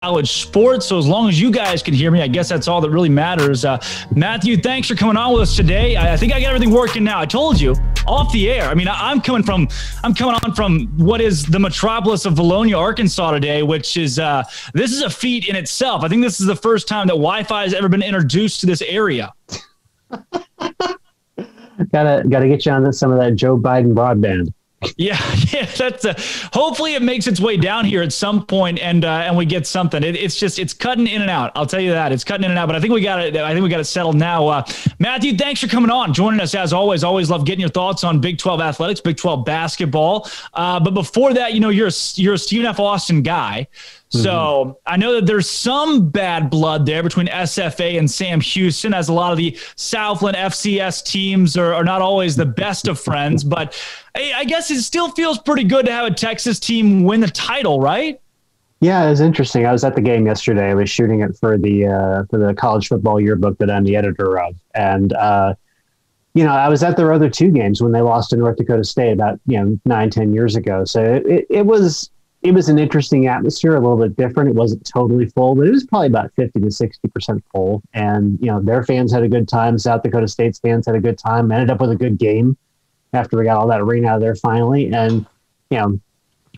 college sports. So as long as you guys can hear me, I guess that's all that really matters. Matthew, thanks for coming on with us today. I think I got everything working now. I told you off the air. I mean, I'm coming on from what is the metropolis of Valonia, Arkansas today, which is this is a feat in itself. I think this is the first time that Wi-Fi has ever been introduced to this area. Gotta get you on some of that Joe Biden broadband. Yeah, that's hopefully it makes its way down here at some point, and we get something. It's cutting in and out. I'll tell you that it's cutting in and out. But I think we got it settled now. Matthew, thanks for coming on, joining us as always. Always love getting your thoughts on Big 12 athletics, Big 12 basketball. But before that, you're a Stephen F. Austin guy. So I know that there's some bad blood there between SFA and Sam Houston, as a lot of the Southland FCS teams are not always the best of friends. But I guess it still feels pretty good to have a Texas team win the title, right? Yeah, it was interesting. I was at the game yesterday. I was shooting it for the college football yearbook that I'm the editor of. And, I was at their other two games when they lost to North Dakota State about, 9-10 years ago. So it was an interesting atmosphere, a little bit different. It wasn't totally full, but it was probably about 50 to 60% full. And, their fans had a good time. South Dakota State's fans had a good time, ended up with a good game after we got all that rain out of there finally. And,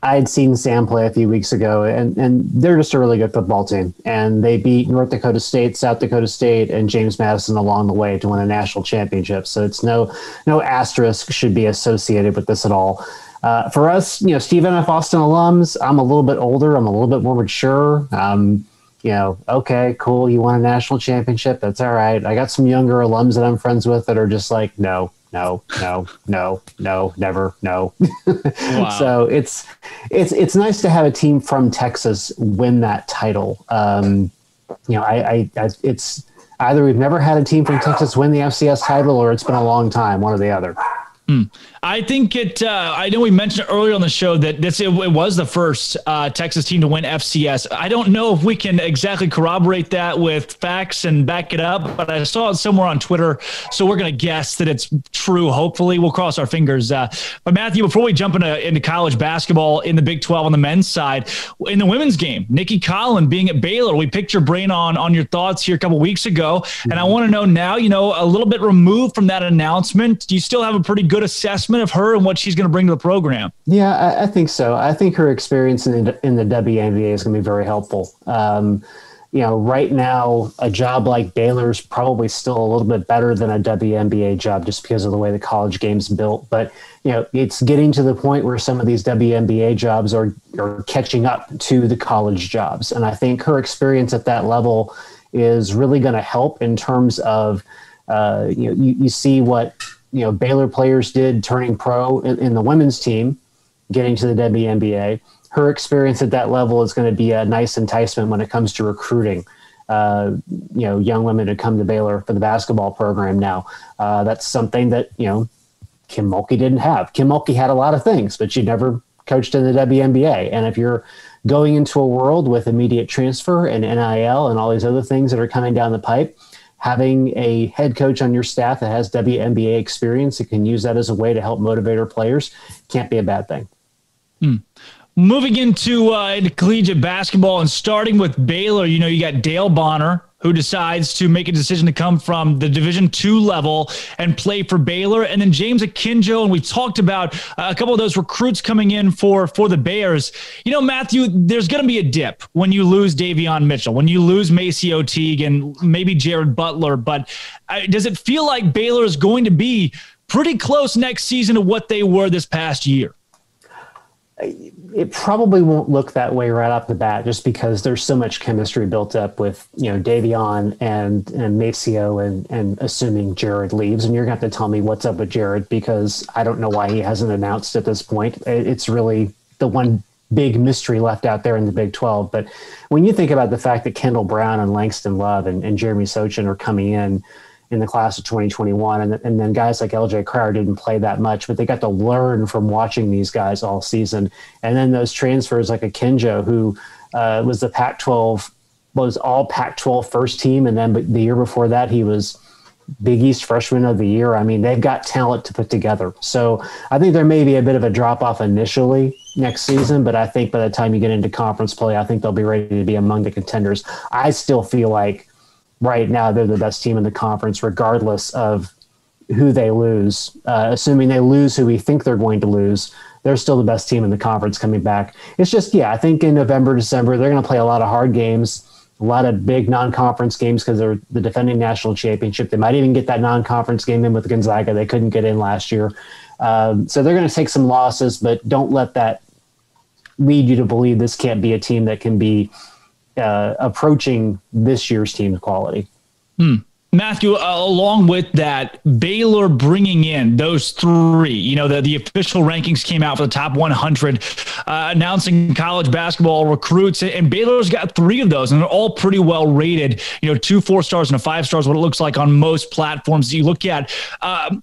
I had seen Sam play a few weeks ago, and they're just a really good football team. And they beat North Dakota State, South Dakota State, and James Madison along the way to win a national championship. So it's no asterisk should be associated with this at all. For us, Stephen F. Austin alums, I'm a little bit older. I'm a little bit more mature. Okay, cool. You won a national championship. That's all right. I got some younger alums that I'm friends with that are just like, no, never, no. Wow. So it's nice to have a team from Texas win that title. It's either we've never had a team from Texas win the FCS title, or it's been a long time, one or the other. I think I know we mentioned earlier on the show that it was the first Texas team to win FCS. I don't know if we can exactly corroborate that with facts and back it up, but I saw it somewhere on Twitter. So we're going to guess that it's true. Hopefully we'll cross our fingers. But Matthew, before we jump into college basketball in the Big 12 on the men's side, in the women's game, Nicki Collen being at Baylor, we picked your brain on your thoughts here a couple weeks ago. And I want to know now, a little bit removed from that announcement, do you still have a pretty good assessment of her and what she's going to bring to the program? Yeah, I think so. I think her experience in the WNBA is going to be very helpful. Right now, a job like Baylor's probably still a little bit better than a WNBA job just because of the way the college game's built. But, it's getting to the point where some of these WNBA jobs are catching up to the college jobs. And I think her experience at that level is really going to help in terms of, you see what Baylor players did turning pro in the women's team, getting to the WNBA. Her experience at that level is going to be a nice enticement when it comes to recruiting, young women to come to Baylor for the basketball program now. That's something that, Kim Mulkey didn't have. Kim Mulkey had a lot of things, but she never coached in the WNBA. And if you're going into a world with immediate transfer and NIL and all these other things that are coming down the pipe, having a head coach on your staff that has WNBA experience and can use that as a way to help motivate her players can't be a bad thing. Moving into collegiate basketball and starting with Baylor, you got Dale Bonner, who decides to make a decision to come from the Division II level and play for Baylor. And then James Akinjo, and we talked about a couple of those recruits coming in for the Bears. Matthew, there's going to be a dip when you lose Davion Mitchell, when you lose Maceo Teague and maybe Jared Butler. But does it feel like Baylor is going to be pretty close next season to what they were this past year? It probably won't look that way right off the bat, just because there's so much chemistry built up with, Davion and Maceo and assuming Jared leaves. And you're going to have to tell me what's up with Jared, because I don't know why he hasn't announced at this point. It's really the one big mystery left out there in the Big 12. But when you think about the fact that Kendall Brown and Langston Love and Jeremy Sochin are coming in the class of 2021. And then guys like LJ Cryer didn't play that much, but they got to learn from watching these guys all season. And then those transfers like Akinjo, who was the Pac-12, was all Pac-12 first team. And then the year before that, he was, Big East Freshman of the Year. I mean, they've got talent to put together. So I think there may be a bit of a drop-off initially next season, but I think by the time you get into conference play, I think they'll be ready to be among the contenders. I still feel like right now they're the best team in the conference, regardless of who they lose. Assuming they lose who we think they're going to lose, they're still the best team in the conference coming back. It's just, I think in November, December, they're going to play a lot of hard games, a lot of big non-conference games because they're the defending national championship. They might even get that non-conference game in with Gonzaga. They couldn't get in last year. So they're going to take some losses, but don't let that lead you to believe this can't be a team that can be approaching this year's team quality. Matthew, along with that, Baylor bringing in those three, the official rankings came out for the top 100, announcing college basketball recruits, and Baylor's got three of those, and they're all pretty well rated, 2 4-stars and a 5-star, what it looks like on most platforms that you look at.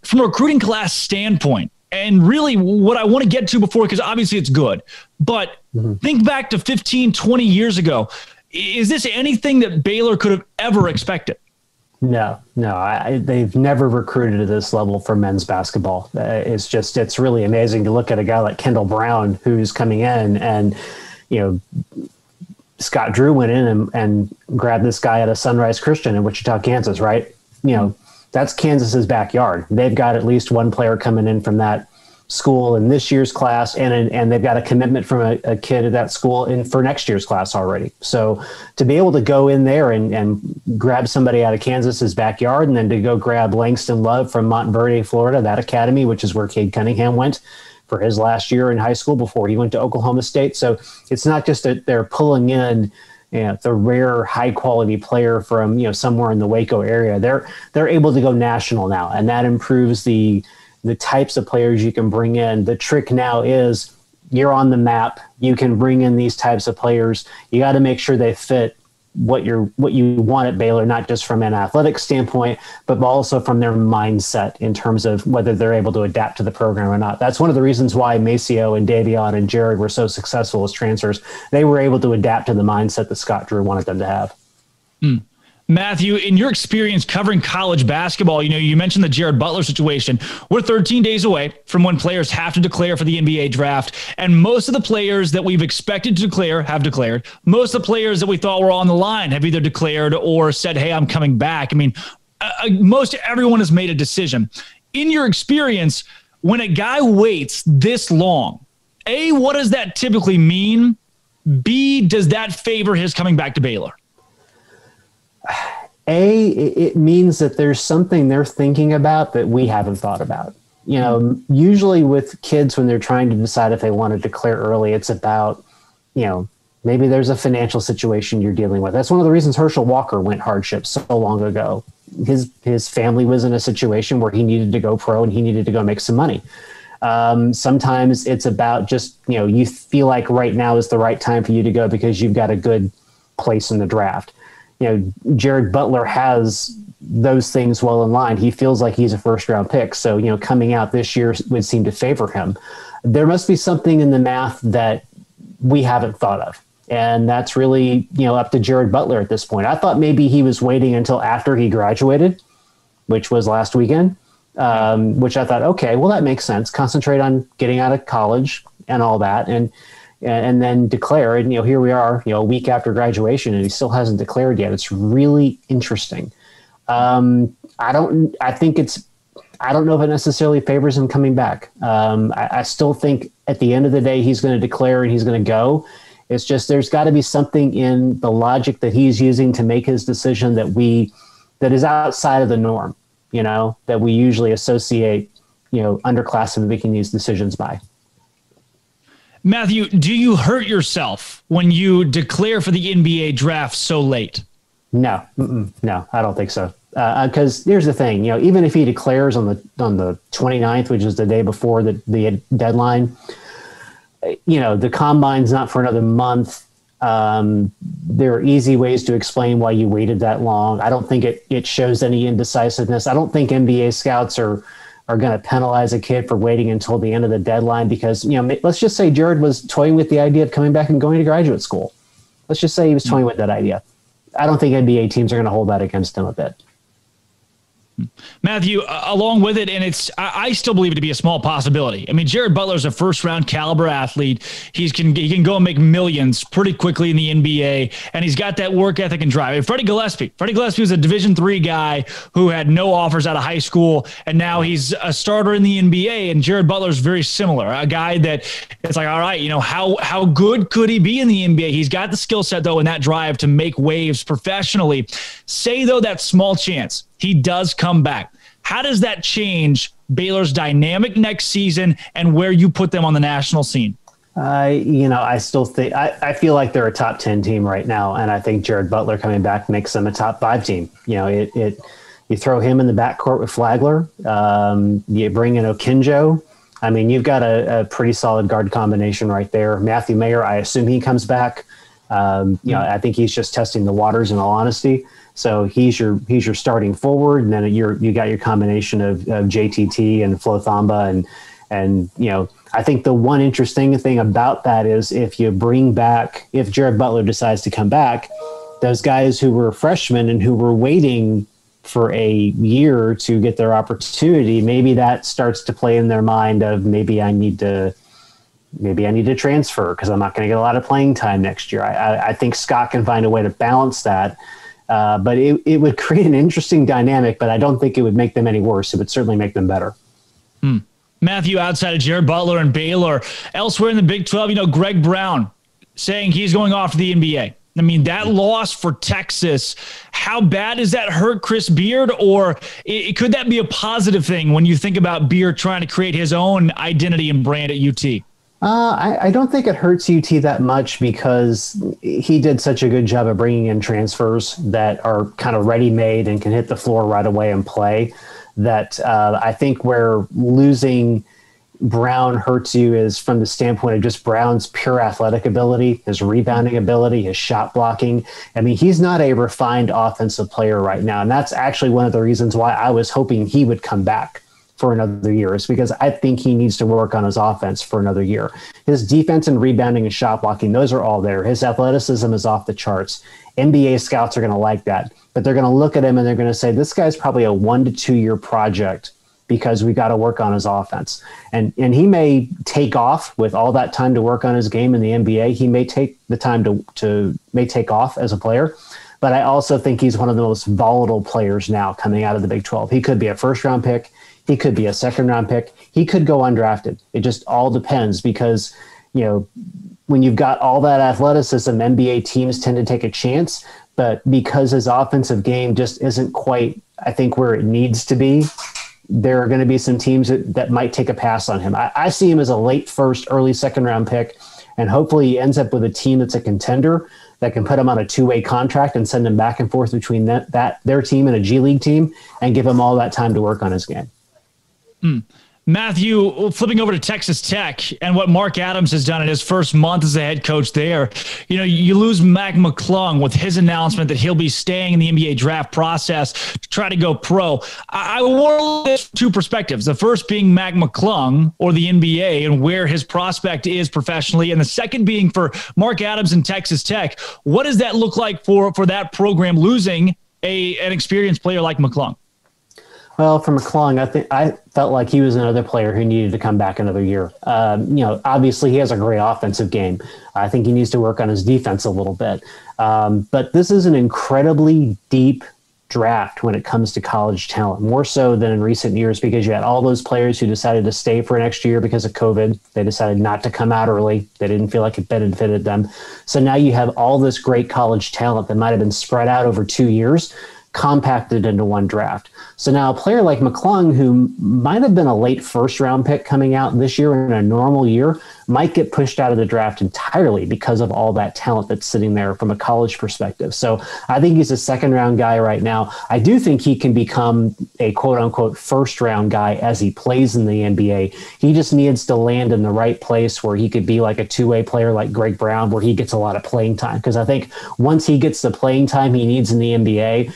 From a recruiting class standpoint, and really what I want to get to before, because obviously it's good, but think back to 15, 20 years ago. Is this anything that Baylor could have ever expected? No, they've never recruited at this level for men's basketball. It's really amazing to look at a guy like Kendall Brown, who's coming in, and, Scott Drew went in and grabbed this guy at a Sunrise Christian in Wichita, Kansas, right? That's Kansas's backyard. They've got at least one player coming in from that school in this year's class, and they've got a commitment from a kid at that school for next year's class already. So to be able to go in there and grab somebody out of Kansas's backyard, and then to go grab Langston Love from Montverde, Florida, that academy, which is where Cade Cunningham went for his last year in high school before he went to Oklahoma State. So it's not just that they're pulling in the rare high quality player from somewhere in the Waco area. They're able to go national now, and that improves the types of players you can bring in. The trick now is you're on the map. You can bring in these types of players. You got to make sure they fit what you want at Baylor, not just from an athletic standpoint, but also from their mindset in terms of whether they're able to adapt to the program or not. That's one of the reasons why Maceo and Davion and Jared were so successful as transfers. They were able to adapt to the mindset that Scott Drew wanted them to have. Matthew, in your experience covering college basketball, you mentioned the Jared Butler situation. We're 13 days away from when players have to declare for the NBA draft, and most of the players that we've expected to declare have declared. Most of the players that we thought were on the line have either declared or said, hey, I'm coming back. Most everyone has made a decision. In your experience, when a guy waits this long, A, what does that typically mean? B, does that favor his coming back to Baylor? It means that there's something they're thinking about that we haven't thought about. Usually with kids, when they're trying to decide if they want to declare early, it's about, maybe there's a financial situation you're dealing with. That's one of the reasons Herschel Walker went hardship so long ago. His family was in a situation where he needed to go pro and he needed to go make some money. Sometimes it's about just, you feel like right now is the right time for you to go because you've got a good place in the draft. Jared Butler has those things well in line. He feels like he's a first-round pick. So, coming out this year would seem to favor him. There must be something in the math that we haven't thought of. And that's really, up to Jared Butler at this point. I thought maybe he was waiting until after he graduated, which was last weekend, which I thought, okay, well, that makes sense. Concentrate on getting out of college and all that. And then declare. And, here we are, a week after graduation, and he still hasn't declared yet. It's really interesting. I don't know if it necessarily favors him coming back. I still think at the end of the day, he's going to declare and he's going to go. It's just, there's got to be something in the logic that he's using to make his decision that is outside of the norm, that we usually associate, underclassmen making these decisions by. Matthew, do you hurt yourself when you declare for the NBA draft so late? No, I don't think so. Because here's the thing, even if he declares on the 29th, which is the day before the deadline, the combine's not for another month. There are easy ways to explain why you waited that long. I don't think it shows any indecisiveness. I don't think NBA scouts are going to penalize a kid for waiting until the end of the deadline because, let's just say Jared was toying with the idea of coming back and going to graduate school. Let's just say he was toying with that idea. I don't think NBA teams are going to hold that against him a bit. Matthew, along with it, and I still believe it to be a small possibility. I mean, Jared Butler's a first-round caliber athlete. He can go and make millions pretty quickly in the NBA, and he's got that work ethic and drive. And Freddie Gillespie was a Division III guy who had no offers out of high school, and now he's a starter in the NBA. And Jared Butler's very similar, a guy that it's like, all right, how good could he be in the NBA? He's got the skill set though, and that drive to make waves professionally. Say though that small chance he does come back, how does that change Baylor's dynamic next season and where you put them on the national scene? I still think I feel like they're a top 10 team right now, and I think Jared Butler coming back makes them a top 5 team. You throw him in the backcourt with Flagler, you bring in Okinjo. I mean, you've got a pretty solid guard combination right there. Matthew Mayer, I assume he comes back. I think he's just testing the waters, in all honesty. So he's your starting forward, and then you got your combination of JTT and Flo Thamba, and I think the one interesting thing about that is if Jared Butler decides to come back, those guys who were freshmen and who were waiting for a year to get their opportunity, maybe that starts to play in their mind of maybe I need to transfer because I'm not going to get a lot of playing time next year. I think Scott can find a way to balance that. But it would create an interesting dynamic, but I don't think it would make them any worse. It would certainly make them better. Matthew, outside of Jared Butler and Baylor, elsewhere in the Big 12, Greg Brown saying he's going off to the NBA. I mean, that loss for Texas, how bad does that hurt Chris Beard? Or could that be a positive thing when you think about Beard trying to create his own identity and brand at UT? I don't think it hurts UT that much because he did such a good job of bringing in transfers that are kind of ready-made and can hit the floor right away and play, that I think where losing Brown hurts you is from the standpoint of just Brown's pure athletic ability, his rebounding ability, his shot blocking. I mean, he's not a refined offensive player right now, and that's actually one of the reasons why I was hoping he would come back for another year, is because I think he needs to work on his offense for another year. His defense and rebounding and shot blocking, those are all there. His athleticism is off the charts. NBA scouts are going to like that, but they're going to look at him and they're going to say, this guy's probably a 1 to 2 year project because we got to work on his offense. And he may take off with all that time to work on his game in the NBA. He may take the time to take off as a player. But I also think he's one of the most volatile players now coming out of the Big 12. He could be a first-round pick. He could be a second-round pick. He could go undrafted. It just all depends because, when you've got all that athleticism, NBA teams tend to take a chance. But because his offensive game just isn't quite, I think, where it needs to be, there are going to be some teams that might take a pass on him. I see him as a late first, early second-round pick, and hopefully he ends up with a team that's a contender that can put him on a 2-way contract and send him back and forth between their team and a G League team and give him all that time to work on his game. Matthew, flipping over to Texas Tech and what Mark Adams has done in his first month as a head coach there, you lose Mac McClung with his announcement that he'll be staying in the NBA draft process to try to go pro. I want this from two perspectives. The first being Mac McClung or the NBA and where his prospect is professionally. And the second being for Mark Adams and Texas Tech. What does that look like for that program losing an experienced player like McClung? Well, for McClung, I felt like he was another player who needed to come back another year. Obviously he has a great offensive game. I think he needs to work on his defense a little bit. But this is an incredibly deep draft when it comes to college talent, more so than in recent years, because you had all those players who decided to stay for next year because of COVID. They decided not to come out early. They didn't feel like it benefited them. So now you have all this great college talent that might have been spread out over 2 years, compacted into one draft. So now a player like McClung, who might have been a late first-round pick coming out this year in a normal year, might get pushed out of the draft entirely because of all that talent that's sitting there from a college perspective. So I think he's a second-round guy right now. I do think he can become a quote-unquote first-round guy as he plays in the NBA. He just needs to land in the right place where he could be like a two-way player like Greg Brown, where he gets a lot of playing time. Because I think once he gets the playing time he needs in the NBA,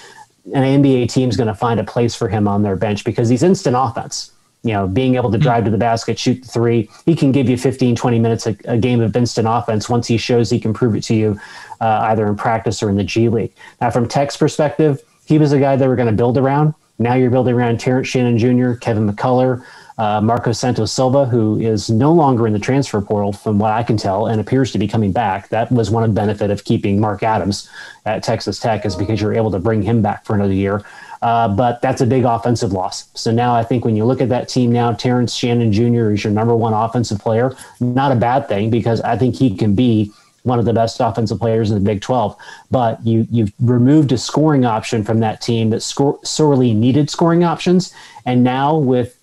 an NBA team's going to find a place for him on their bench because he's instant offense. Being able to drive to the basket, shoot the three, he can give you 15, 20 minutes a game of instant offense once he shows he can prove it to you either in practice or in the G League. Now, from Tech's perspective, he was a guy they were going to build around. Now you're building around Terrence Shannon Jr., Kevin McCullough, Marco Santos Silva, who is no longer in the transfer portal from what I can tell and appears to be coming back. That was one of the benefits of keeping Mark Adams at Texas Tech, is because you're able to bring him back for another year. But that's a big offensive loss. So now I think when you look at that team now, Terrence Shannon Jr. is your number one offensive player. Not a bad thing, because I think he can be one of the best offensive players in the Big 12. But you've removed a scoring option from that team that sorely needed scoring options. And now with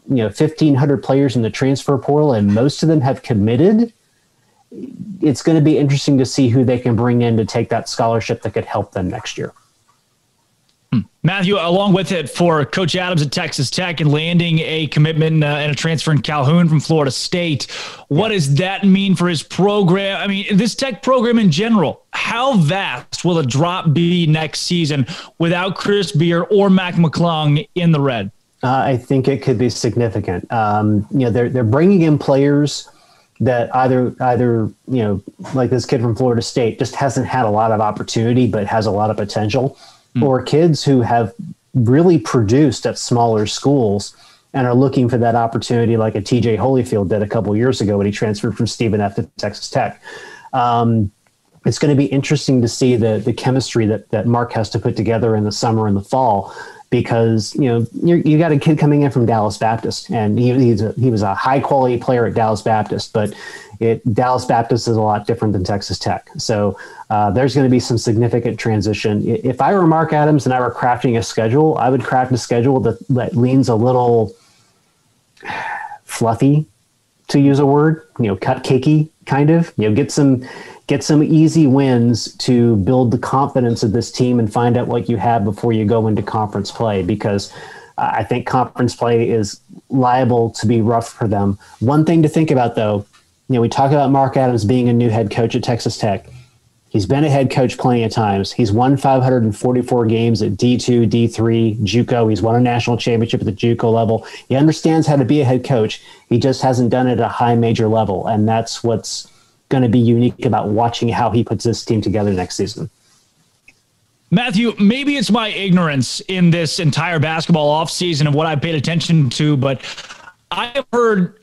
1,500 players in the transfer portal, and most of them have committed, it's going to be interesting to see who they can bring in to take that scholarship that could help them next year. Matthew, along with it for Coach Adams at Texas Tech and landing a commitment and a transfer in Calhoun from Florida State, what does that mean for his program? I mean, this Tech program in general, how vast will the drop be next season without Chris Beard or Mac McClung in the red? I think it could be significant. They're bringing in players that either like this kid from Florida State just hasn't had a lot of opportunity but has a lot of potential, or kids who have really produced at smaller schools and are looking for that opportunity, like a TJ Holyfield did a couple of years ago when he transferred from Stephen F. to Texas Tech. It's going to be interesting to see the chemistry that Mark has to put together in the summer and the fall, because you got a kid coming in from Dallas Baptist, and he was a high quality player at Dallas Baptist, but Dallas Baptist is a lot different than Texas Tech. So there's going to be some significant transition. If I were Mark Adams and I were crafting a schedule, I would craft a schedule that leans a little fluffy, to use a word, cupcakey kind of, get some easy wins to build the confidence of this team and find out what you have before you go into conference play, because I think conference play is liable to be rough for them. One thing to think about, though, we talk about Mark Adams being a new head coach at Texas Tech. He's been a head coach plenty of times. He's won 544 games at D2, D3, JUCO. He's won a national championship at the JUCO level. He understands how to be a head coach. He just hasn't done it at a high major level, and that's what's going to be unique about watching how he puts this team together next season. Matthew, maybe it's my ignorance in this entire basketball offseason of what I paid attention to, but I have heard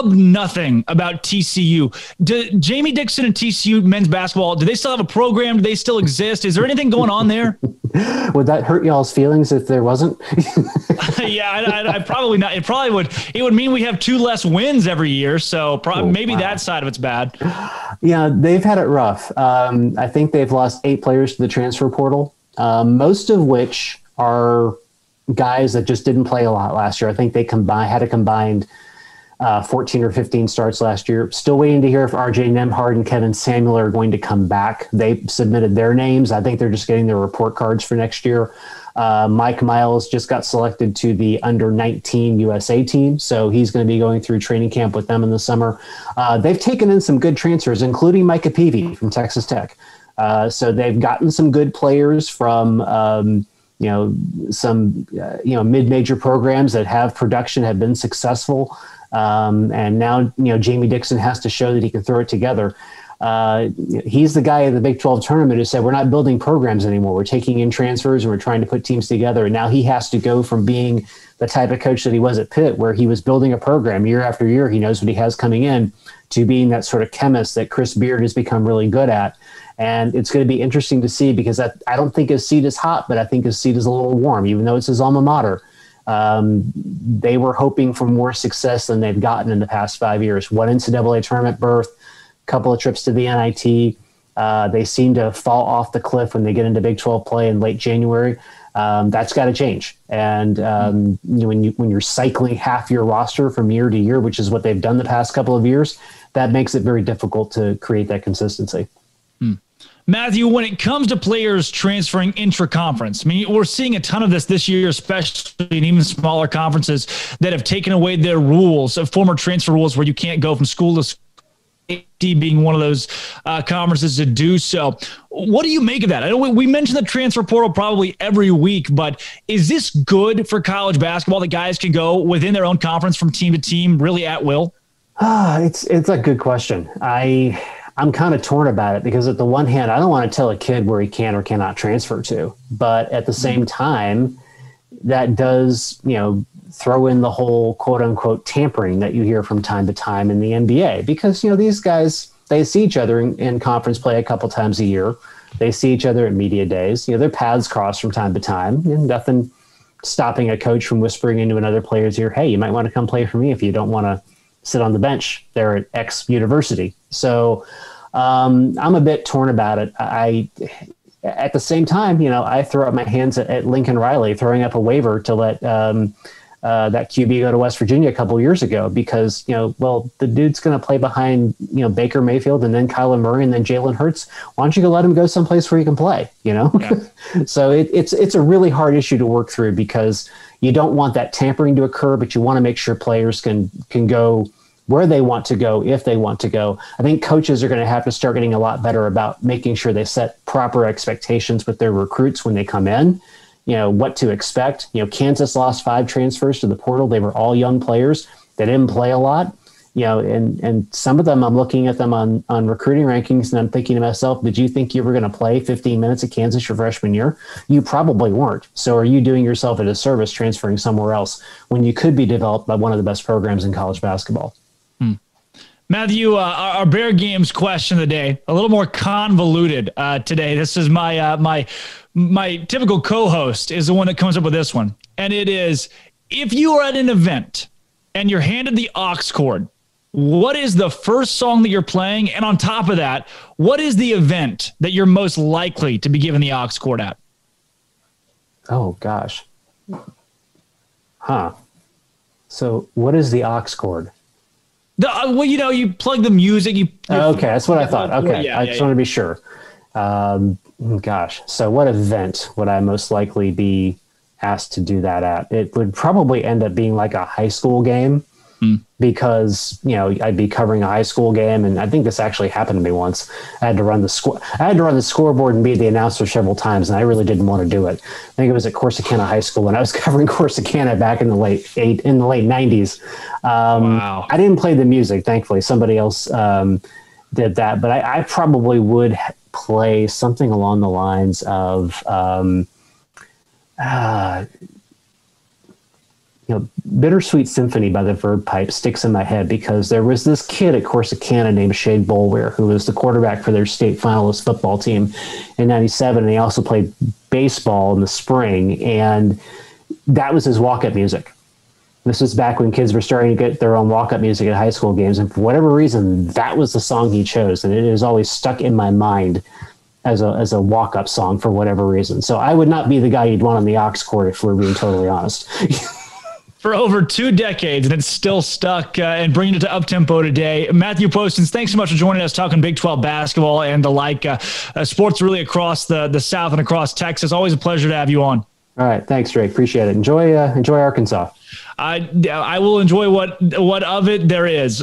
nothing about TCU. Jamie Dixon and TCU men's basketball, do they still have a program? Do they still exist? Is there anything going on there? Would that hurt y'all's feelings if there wasn't? Yeah, I probably not. It would mean we have 2 less wins every year. So maybe that side of it's bad. Yeah, they've had it rough. I think they've lost 8 players to the transfer portal, most of which are guys that just didn't play a lot last year. I think they had a combined 14 or 15 starts last year. Still waiting to hear if RJ Nembhard and Kevin Samuel are going to come back. They submitted their names. I think they're just getting their report cards for next year. Mike Miles just got selected to the under-19 USA team, so he's going to be going through training camp with them in the summer. They've taken in some good transfers, including Micah Peavy from Texas Tech. So they've gotten some good players from some mid-major programs that have production, have been successful. And now, Jamie Dixon has to show that he can throw it together. He's the guy at the Big 12 tournament who said, we're not building programs anymore. We're taking in transfers and we're trying to put teams together. And now he has to go from being the type of coach that he was at Pitt, where he was building a program year after year. He knows what he has coming in, to being that sort of chemist that Chris Beard has become really good at. And it's going to be interesting to see, because I don't think his seat is hot, but I think his seat is a little warm, even though it's his alma mater. They were hoping for more success than they've gotten in the past 5 years. 1 NCAA tournament berth, a couple of trips to the NIT. They seem to fall off the cliff when they get into Big 12 play in late January. That's got to change. And when you're cycling half your roster from year to year, which is what they've done the past couple of years, that makes it very difficult to create that consistency. Matthew, when it comes to players transferring intra-conference, I mean, we're seeing a ton of this year, especially in even smaller conferences that have taken away their rules, former transfer rules, where you can't go from school to school, being one of those conferences to do so. What do you make of that? I know we mention the transfer portal probably every week, but is this good for college basketball that guys can go within their own conference from team to team, really at will? It's a good question. I'm kind of torn about it, because at the one hand, I don't want to tell a kid where he can or cannot transfer to. But at the same time, that does, throw in the whole quote unquote tampering that you hear from time to time in the NBA, because, these guys, they see each other in conference play a couple times a year. They see each other at media days. Their paths cross from time to time, and nothing stopping a coach from whispering into another player's ear, hey, you might want to come play for me if you don't want to sit on the bench there at X university. So I'm a bit torn about it. At the same time, I throw up my hands at Lincoln Riley throwing up a waiver to let that QB go to West Virginia a couple years ago, because, the dude's going to play behind, Baker Mayfield and then Kyler Murray and then Jalen Hurts. Why don't you go let him go someplace where he can play, Yeah. So it's a really hard issue to work through, because you don't want that tampering to occur, but you want to make sure players can go where they want to go, if they want to go. I think coaches are going to have to start getting a lot better about making sure they set proper expectations with their recruits when they come in, what to expect. Kansas lost 5 transfers to the portal. They were all young players. They didn't play a lot, and some of them, I'm looking at them on recruiting rankings, and I'm thinking to myself, did you think you were going to play 15 minutes at Kansas your freshman year? You probably weren't. So are you doing yourself a disservice transferring somewhere else when you could be developed by one of the best programs in college basketball? Matthew, our Bear Games question of the day, a little more convoluted today. This is my typical co-host is the one that comes up with this one. And it is, if you are at an event and you're handed the aux cord, what is the first song that you're playing? And on top of that, what is the event that you're most likely to be given the aux cord at? Oh, gosh. So what is the aux cord? You plug the music. Okay, that's what I thought. Okay, I just want to be sure. Gosh, so what event would I most likely be asked to do that at? It would probably end up being like a high school game, because I'd be covering a high school game, and I think this actually happened to me once. I had to run the scoreboard and be the announcer several times, and I really didn't want to do it. I think it was at Corsicana High School, and I was covering Corsicana back in the late 90s. Wow. I didn't play the music, thankfully. Somebody else did that, but I probably would play something along the lines of Bittersweet Symphony by the Verve Pipe sticks in my head, because there was this kid at Corsicana named Shade Bolware who was the quarterback for their state finalist football team in 97. And he also played baseball in the spring. And that was his walk-up music. This was back when kids were starting to get their own walk-up music at high school games. And for whatever reason, that was the song he chose. And it has always stuck in my mind as a walk-up song for whatever reason. So I would not be the guy you'd want on the aux cord, if we're being totally honest. For over 2 decades, and it's still stuck, and bringing it to UpTempo today. Matthew Postins, thanks so much for joining us, talking Big 12 basketball and the like. Sports really across the South and across Texas. Always a pleasure to have you on. All right. Thanks, Drake. Appreciate it. Enjoy Arkansas. I will enjoy what of it there is.